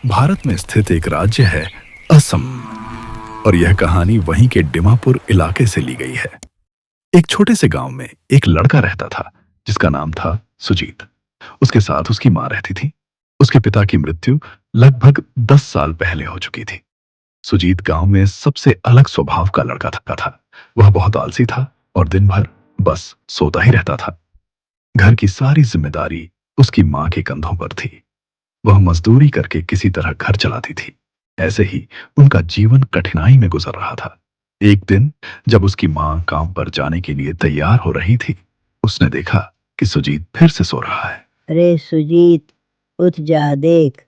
भारत में स्थित एक राज्य है असम, और यह कहानी वहीं के डिमापुर इलाके से ली गई है। एक छोटे से गांव में एक लड़का रहता था जिसका नाम था सुजीत। उसके साथ उसकी मां रहती थी। उसके पिता की मृत्यु लगभग 10 साल पहले हो चुकी थी। सुजीत गांव में सबसे अलग स्वभाव का लड़का था। वह बहुत आलसी था और दिन भर बस सोता ही रहता था। घर की सारी जिम्मेदारी उसकी मां के कंधों पर थी। वह मजदूरी करके किसी तरह घर चलाती थी। ऐसे ही उनका जीवन कठिनाई में गुजर रहा था। एक दिन जब उसकी मां काम पर जाने के लिए तैयार हो रही थी, उसने देखा कि सुजीत फिर से सो रहा है। अरे सुजीत, उठ जा, देख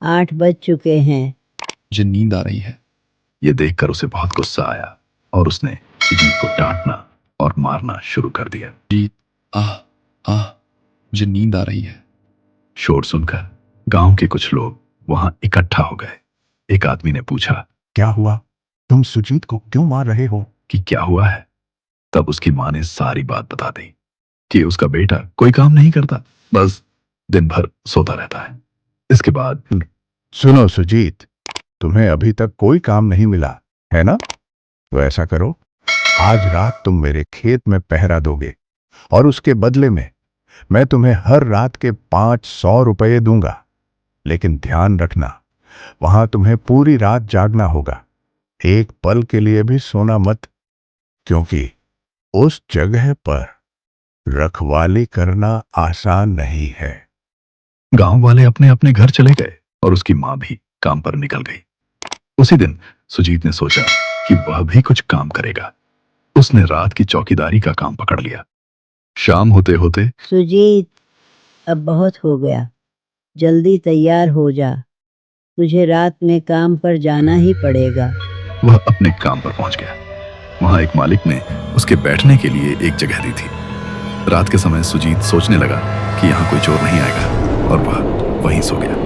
8 बज चुके हैं। मुझे नींद आ रही है। यह देखकर उसे बहुत गुस्सा आया और उसने सुजीत को डांटना और मारना शुरू कर दिया। जीत, आह आह, मुझे नींद आ रही है। शोर सुनकर गांव के कुछ लोग वहां इकट्ठा हो गए। एक आदमी ने पूछा, क्या हुआ? तुम सुजीत को क्यों मार रहे हो? कि क्या हुआ है? तब उसकी मां ने सारी बात बता दी कि उसका बेटा कोई काम नहीं करता, बस दिन भर सोता रहता है। इसके बाद सुनो सुजीत, तुम्हें अभी तक कोई काम नहीं मिला है ना? तो ऐसा करो, आज रात तुम मेरे खेत में पहरा दोगे और उसके बदले में मैं तुम्हें हर रात के 500 रुपये दूंगा। लेकिन ध्यान रखना, वहां तुम्हें पूरी रात जागना होगा। एक पल के लिए भी सोना मत, क्योंकि उस जगह पर रखवाली करना आसान नहीं है। गांव वाले अपने अपने घर चले गए और उसकी मां भी काम पर निकल गई। उसी दिन सुजीत ने सोचा कि वह भी कुछ काम करेगा। उसने रात की चौकीदारी का काम पकड़ लिया। शाम होते होते सुजीत, अब बहुत हो गया, जल्दी तैयार हो जा, तुझे रात में काम पर जाना ही पड़ेगा। वह अपने काम पर पहुंच गया। वहां एक मालिक ने उसके बैठने के लिए एक जगह दी थी। रात के समय सुजीत सोचने लगा कि यहाँ कोई चोर नहीं आएगा और वह वहीं सो गया।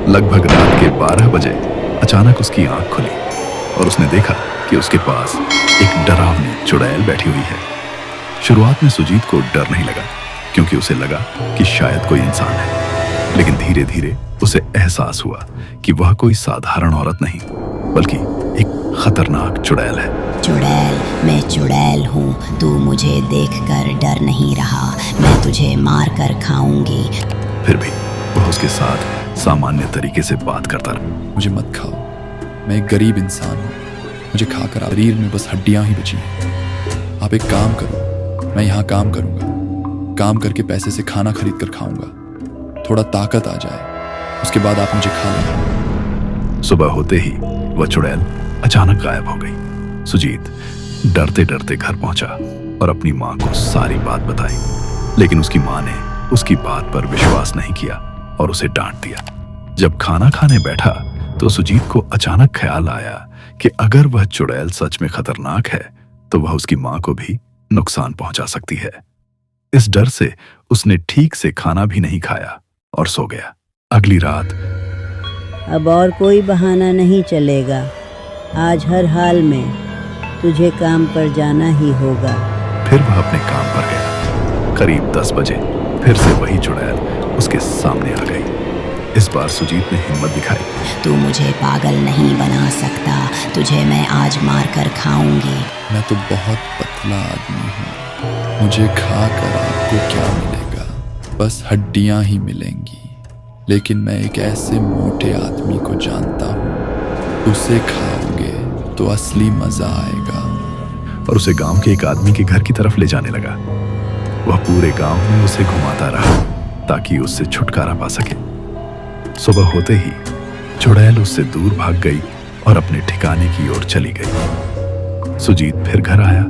लगभग रात के 12 बजे अचानक उसकी आंख खुली और उसने देखा कि उसके पास एक डरावनी चुड़ैल बैठी हुई है। शुरुआत में सुजीत को डर नहीं लगा, क्योंकि उसे लगा कि शायद कोई इंसान है। लेकिन धीरे धीरे उसे एहसास हुआ कि वह कोई साधारण औरत नहीं, बल्कि एक खतरनाक चुड़ैल है। चुड़ैल, मैं चुड़ैल हूँ। तू मुझे देखकर डर नहीं रहा। मैं तुझे मार कर खाऊंगी। फिर भी वह उसके साथ सामान्य तरीके से बात करता रहा। मुझे मत खाओ, मैं एक गरीब इंसान हूँ। मुझे खाकर शरीर में बस हड्डियां ही बची हैं। आप एक काम करो, मैं यहाँ काम करूँगा। काम करके पैसे से खाना खरीद कर खाऊंगा। थोड़ा ताकत आ जाए, उसके बाद आप मुझे खा लेना। सुबह होते ही वह चुड़ैल अचानक गायब हो गई। सुजीत डरते डरते घर पहुंचा और अपनी मां को सारी बात बताई। लेकिन उसकी मां ने उसकी बात पर विश्वास नहीं किया और उसे डांट दिया। जब खाना खाने बैठा तो सुजीत को अचानक ख्याल आया कि अगर वह चुड़ैल सच में खतरनाक है तो वह उसकी मां को भी नुकसान पहुंचा सकती है। इस डर से उसने ठीक से खाना भी नहीं खाया और सो गया। अगली रात अब और कोई बहाना नहीं चलेगा, आज हर हाल में तुझे काम पर जाना ही होगा। फिर वह अपने काम पर गया। करीब 10 बजे फिर से वही चुड़ैल उसके सामने आ गई। इस बार सुजीत ने हिम्मत दिखाई। तू मुझे पागल नहीं बना सकता। तुझे मैं आज मार कर खाऊंगी। मैं तो बहुत पतला आदमी हूँ। मुझे खाकर आपको क्या मिलेगा? बस हड्डियां ही मिलेंगी। लेकिन मैं एक ऐसे मोटे आदमी को जानता हूँ, उसे खाओगे तो असली मजा आएगा। और उसे गांव के एक आदमी के घर की तरफ ले जाने लगा। वह पूरे गांव में उसे घुमाता रहा ताकि उससे छुटकारा पा सके। सुबह होते ही चुड़ैल उससे दूर भाग गई और अपने ठिकाने की ओर चली गई। सुजीत फिर घर आया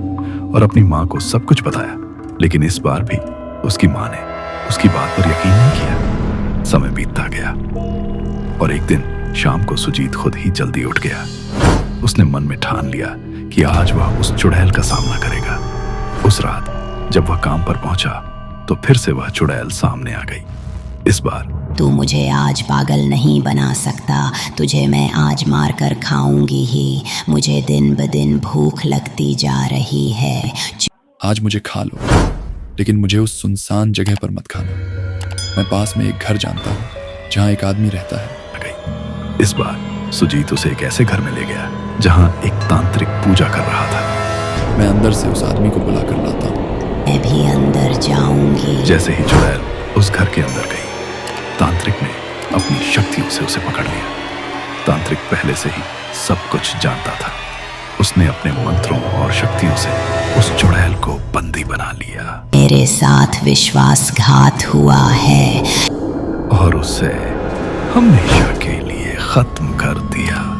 और अपनी मां को सब कुछ बताया, लेकिन इस बार भी उसकी मां ने उसकी बात पर यकीन नहीं किया। समय बीतता गया और एक दिन शाम को सुजीत खुद ही जल्दी उठ गया। उसने मन में ठान लिया कि आज वह उस चुड़ैल का सामना करेगा। उस रात जब वह काम पर पहुंचा तो फिर से वह चुड़ैल सामने आ गई। इस बार तू मुझे आज पागल नहीं बना सकता। तुझे मैं आज मार कर खाऊंगी ही। मुझे दिन ब दिन भूख लगती जा रही है। आज मुझे खा लो, लेकिन मुझे उस सुनसान जगह पर मत खाना। मैं पास में एक घर जानता हूँ जहाँ एक आदमी रहता है। इस बार सुजीत उसे एक ऐसे घर में ले गया जहां एक तांत्रिक पूजा कर रहा था। मैं अंदर से उस आदमी को बुला कर लाता हूँ। मैं भी अंदर जाऊंगी। जैसे ही चुड़ैल उस घर के अंदर गई, तांत्रिक ने अपनी शक्तियों से उसे पकड़ लिया। तांत्रिक पहले से ही सब कुछ जानता था। उसने अपने मंत्रों और शक्तियों से उस चुड़ैल को बंदी बना लिया मेरे साथ विश्वासघात हुआ है और उसे हमेशा के लिए खत्म कर दिया।